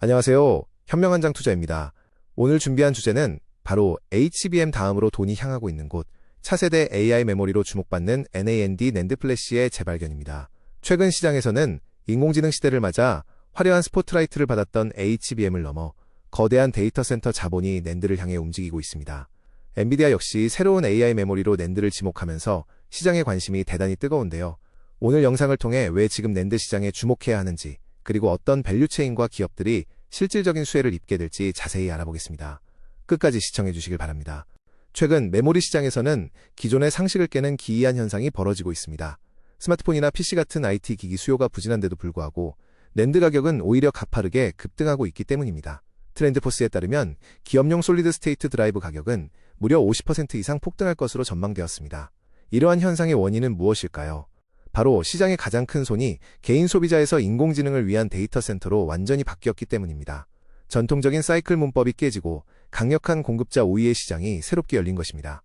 안녕하세요. 현명한장 투자입니다. 오늘 준비한 주제는 바로 HBM 다음으로 돈이 향하고 있는 곳, 차세대 AI 메모리로 주목받는 NAND 낸드 플래시의 재발견입니다. 최근 시장에서는 인공지능 시대를 맞아 화려한 스포트라이트를 받았던 HBM을 넘어 거대한 데이터 센터 자본이 낸드를 향해 움직이고 있습니다. 엔비디아 역시 새로운 AI 메모리로 낸드를 지목하면서 시장의 관심이 대단히 뜨거운데요. 오늘 영상을 통해 왜 지금 낸드 시장에 주목해야 하는지, 그리고 어떤 밸류체인과 기업들이 실질적인 수혜를 입게 될지 자세히 알아보겠습니다. 끝까지 시청해 주시길 바랍니다. 최근 메모리 시장에서는 기존의 상식을 깨는 기이한 현상이 벌어지고 있습니다. 스마트폰이나 PC 같은 IT 기기 수요가 부진한데도 불구하고 낸드 가격은 오히려 가파르게 급등하고 있기 때문입니다. 트렌드포스에 따르면 기업용 솔리드 스테이트 드라이브 가격은 무려 50% 이상 폭등할 것으로 전망되었습니다. 이러한 현상의 원인은 무엇일까요? 바로 시장의 가장 큰 손이 개인 소비자에서 인공지능을 위한 데이터 센터로 완전히 바뀌었기 때문입니다. 전통적인 사이클 문법이 깨지고 강력한 공급자 우위의 시장이 새롭게 열린 것입니다.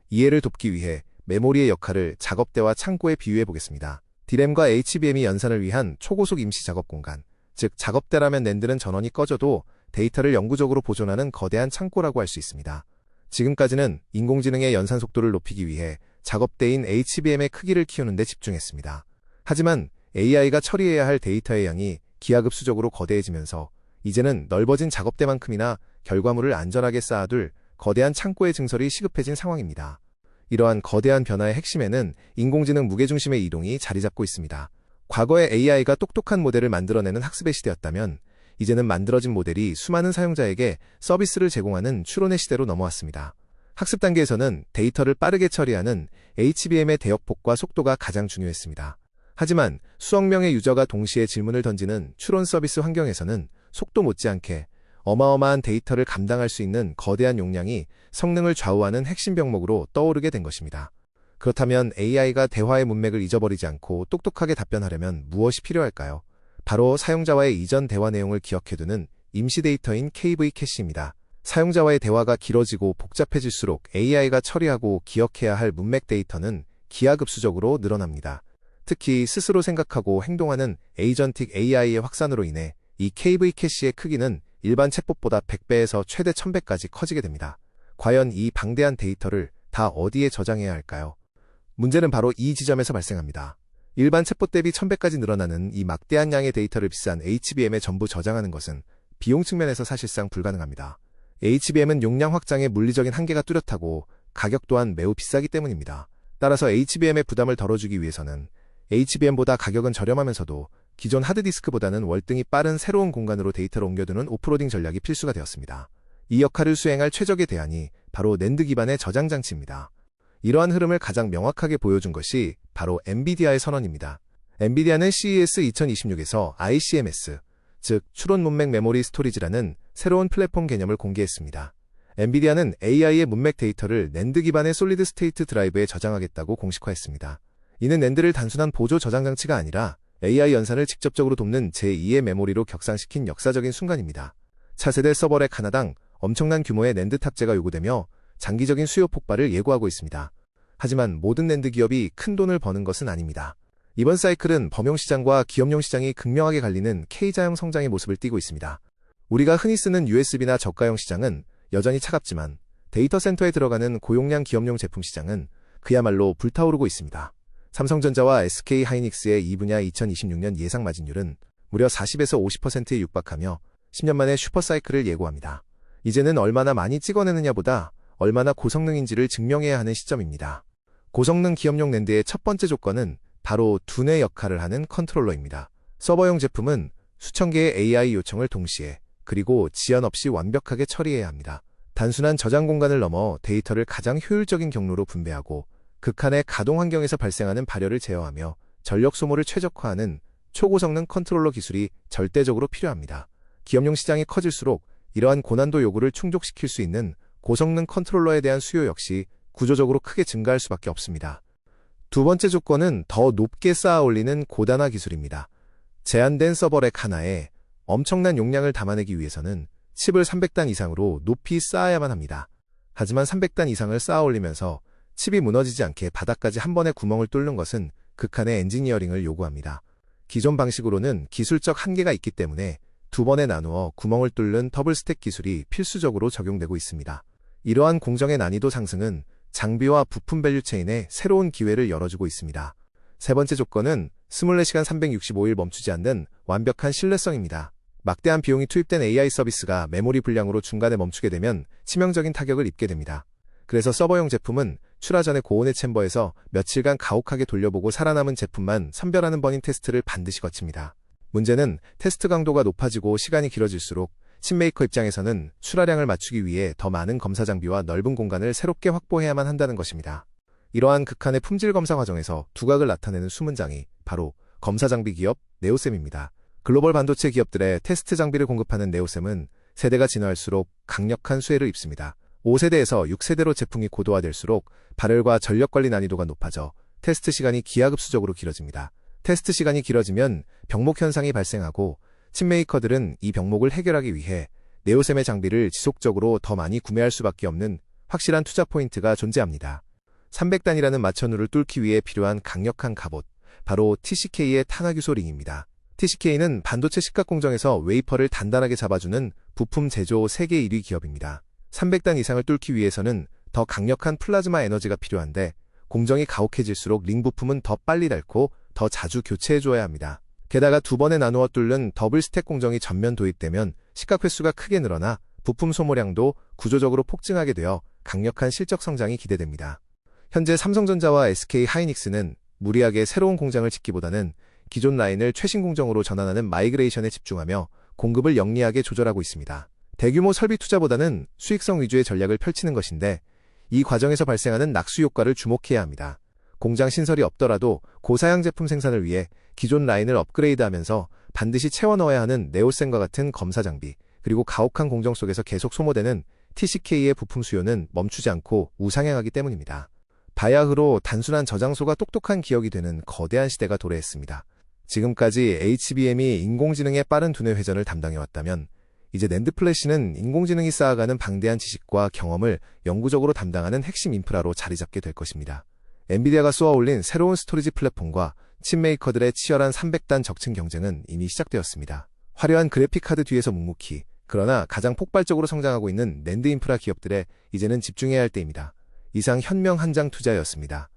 이해를 돕기 위해 메모리의 역할을 작업대와 창고에 비유해 보겠습니다. D램과 HBM이 연산을 위한 초고속 임시 작업 공간, 즉 작업대라면 낸드는 전원이 꺼져도 데이터를 영구적으로 보존하는 거대한 창고라고 할 수 있습니다. 지금까지는 인공지능의 연산 속도를 높이기 위해 작업대인 HBM의 크기를 키우는 데 집중했습니다. 하지만 AI가 처리해야 할 데이터의 양이 기하급수적으로 거대해지면서 이제는 넓어진 작업대만큼이나 결과물을 안전하게 쌓아둘 거대한 창고의 증설이 시급해진 상황입니다. 이러한 거대한 변화의 핵심에는 인공지능 무게중심의 이동이 자리 잡고 있습니다. 과거에 AI가 똑똑한 모델을 만들어내는 학습의 시대였다면 이제는 만들어진 모델이 수많은 사용자에게 서비스를 제공하는 추론의 시대로 넘어왔습니다. 학습 단계에서는 데이터를 빠르게 처리하는 HBM의 대역폭과 속도가 가장 중요했습니다. 하지만 수억 명의 유저가 동시에 질문을 던지는 추론 서비스 환경에서는 속도 못지않게 어마어마한 데이터를 감당할 수 있는 거대한 용량이 성능을 좌우하는 핵심 병목으로 떠오르게 된 것입니다. 그렇다면 AI가 대화의 문맥을 잊어버리지 않고 똑똑하게 답변하려면 무엇이 필요할까요? 바로 사용자와의 이전 대화 내용을 기억해두는 임시 데이터인 KV 캐시입니다. 사용자와의 대화가 길어지고 복잡해질수록 AI가 처리하고 기억해야 할 문맥 데이터는 기하급수적으로 늘어납니다. 특히 스스로 생각하고 행동하는 에이전틱 AI의 확산으로 인해 이 KV 캐시의 크기는 일반 챗봇보다 100배에서 최대 1000배까지 커지게 됩니다. 과연 이 방대한 데이터를 다 어디에 저장해야 할까요? 문제는 바로 이 지점에서 발생합니다. 일반 챗봇 대비 1000배까지 늘어나는 이 막대한 양의 데이터를 비싼 HBM에 전부 저장하는 것은 비용 측면에서 사실상 불가능합니다. HBM은 용량 확장의 물리적인 한계가 뚜렷하고 가격 또한 매우 비싸기 때문입니다. 따라서 HBM의 부담을 덜어주기 위해서는 HBM보다 가격은 저렴하면서도 기존 하드디스크보다는 월등히 빠른 새로운 공간으로 데이터를 옮겨두는 오프로딩 전략이 필수가 되었습니다. 이 역할을 수행할 최적의 대안이 바로 낸드 기반의 저장 장치입니다. 이러한 흐름을 가장 명확하게 보여준 것이 바로 엔비디아의 선언입니다. 엔비디아는 CES 2026에서 ICMS, 즉 추론 문맥 메모리 스토리지라는 새로운 플랫폼 개념을 공개했습니다. 엔비디아는 AI의 문맥 데이터를 낸드 기반의 솔리드 스테이트 드라이브에 저장하겠다고 공식화했습니다. 이는 낸드를 단순한 보조 저장 장치가 아니라 AI 연산을 직접적으로 돕는 제2의 메모리로 격상시킨 역사적인 순간입니다. 차세대 서버렉 하나당 엄청난 규모의 낸드 탑재가 요구되며 장기적인 수요 폭발을 예고하고 있습니다. 하지만 모든 낸드 기업이 큰 돈을 버는 것은 아닙니다. 이번 사이클은 범용 시장과 기업용 시장이 극명하게 갈리는 K자형 성장의 모습을 띠고 있습니다. 우리가 흔히 쓰는 USB나 저가형 시장은 여전히 차갑지만 데이터 센터에 들어가는 고용량 기업용 제품 시장은 그야말로 불타오르고 있습니다. 삼성전자와 SK하이닉스의 이 분야 2026년 예상 마진율은 무려 40에서 50%에 육박하며 10년 만에 슈퍼사이클을 예고합니다. 이제는 얼마나 많이 찍어내느냐보다 얼마나 고성능인지를 증명해야 하는 시점입니다. 고성능 기업용 낸드의 첫 번째 조건은 바로 두뇌 역할을 하는 컨트롤러입니다. 서버용 제품은 수천 개의 AI 요청을 동시에 그리고 지연 없이 완벽하게 처리해야 합니다. 단순한 저장 공간을 넘어 데이터를 가장 효율적인 경로로 분배하고 극한의 가동 환경에서 발생하는 발열을 제어하며 전력 소모를 최적화하는 초고성능 컨트롤러 기술이 절대적으로 필요합니다. 기업용 시장이 커질수록 이러한 고난도 요구를 충족시킬 수 있는 고성능 컨트롤러에 대한 수요 역시 구조적으로 크게 증가할 수밖에 없습니다. 두 번째 조건은 더 높게 쌓아 올리는 고단화 기술입니다. 제한된 서버렉 하나에 엄청난 용량을 담아내기 위해서는 칩을 300단 이상으로 높이 쌓아야만 합니다. 하지만 300단 이상을 쌓아 올리면서 칩이 무너지지 않게 바닥까지 한 번에 구멍을 뚫는 것은 극한의 엔지니어링을 요구합니다. 기존 방식으로는 기술적 한계가 있기 때문에 두 번에 나누어 구멍을 뚫는 더블 스택 기술이 필수적으로 적용되고 있습니다. 이러한 공정의 난이도 상승은 장비와 부품 밸류체인에 새로운 기회를 열어주고 있습니다. 세 번째 조건은 24시간 365일 멈추지 않는 완벽한 신뢰성입니다. 막대한 비용이 투입된 AI 서비스가 메모리 불량으로 중간에 멈추게 되면 치명적인 타격을 입게 됩니다. 그래서 서버용 제품은 출하 전에 고온의 챔버에서 며칠간 가혹하게 돌려보고 살아남은 제품만 선별하는 버닝 테스트를 반드시 거칩니다. 문제는 테스트 강도가 높아지고 시간이 길어질수록 칩메이커 입장에서는 출하량을 맞추기 위해 더 많은 검사 장비와 넓은 공간을 새롭게 확보해야만 한다는 것입니다. 이러한 극한의 품질 검사 과정에서 두각을 나타내는 숨은 장이 바로 검사 장비 기업 네오셈입니다. 글로벌 반도체 기업들의 테스트 장비를 공급하는 네오셈은 세대가 진화할수록 강력한 수혜를 입습니다. 5세대에서 6세대로 제품이 고도화될수록 발열과 전력 관리 난이도가 높아져 테스트 시간이 기하급수적으로 길어집니다. 테스트 시간이 길어지면 병목 현상이 발생하고 칩메이커들은 이 병목을 해결하기 위해 네오셈의 장비를 지속적으로 더 많이 구매할 수밖에 없는 확실한 투자 포인트가 존재합니다. 300단이라는 마천루를 뚫기 위해 필요한 강력한 갑옷, 바로 TCK의 탄화규소 링입니다. TCK는 반도체 식각 공정에서 웨이퍼를 단단하게 잡아주는 부품 제조 세계 1위 기업입니다. 300단 이상을 뚫기 위해서는 더 강력한 플라즈마 에너지가 필요한데 공정이 가혹해질수록 링 부품은 더 빨리 닳고 더 자주 교체해줘야 합니다. 게다가 두 번에 나누어 뚫는 더블 스택 공정이 전면 도입되면 식각 횟수가 크게 늘어나 부품 소모량도 구조적으로 폭증하게 되어 강력한 실적 성장이 기대됩니다. 현재 삼성전자와 SK 하이닉스는 무리하게 새로운 공장을 짓기보다는 기존 라인을 최신 공정으로 전환하는 마이그레이션에 집중하며 공급을 영리하게 조절하고 있습니다. 대규모 설비 투자보다는 수익성 위주의 전략을 펼치는 것인데 이 과정에서 발생하는 낙수 효과를 주목해야 합니다. 공장 신설이 없더라도 고사양 제품 생산을 위해 기존 라인을 업그레이드하면서 반드시 채워 넣어야 하는 네오셈과 같은 검사 장비, 그리고 가혹한 공정 속에서 계속 소모되는 TCK의 부품 수요는 멈추지 않고 우상향하기 때문입니다. 바야흐로 단순한 저장소가 똑똑한 기억이 되는 거대한 시대가 도래했습니다. 지금까지 HBM이 인공지능의 빠른 두뇌 회전을 담당해왔다면 이제 낸드 플래시는 인공지능이 쌓아가는 방대한 지식과 경험을 영구적으로 담당하는 핵심 인프라로 자리 잡게 될 것입니다. 엔비디아가 쏘아올린 새로운 스토리지 플랫폼과 칩메이커들의 치열한 300단 적층 경쟁은 이미 시작되었습니다. 화려한 그래픽 카드 뒤에서 묵묵히, 그러나 가장 폭발적으로 성장하고 있는 낸드 인프라 기업들에 이제는 집중해야 할 때입니다. 이상 현명 한장 투자였습니다.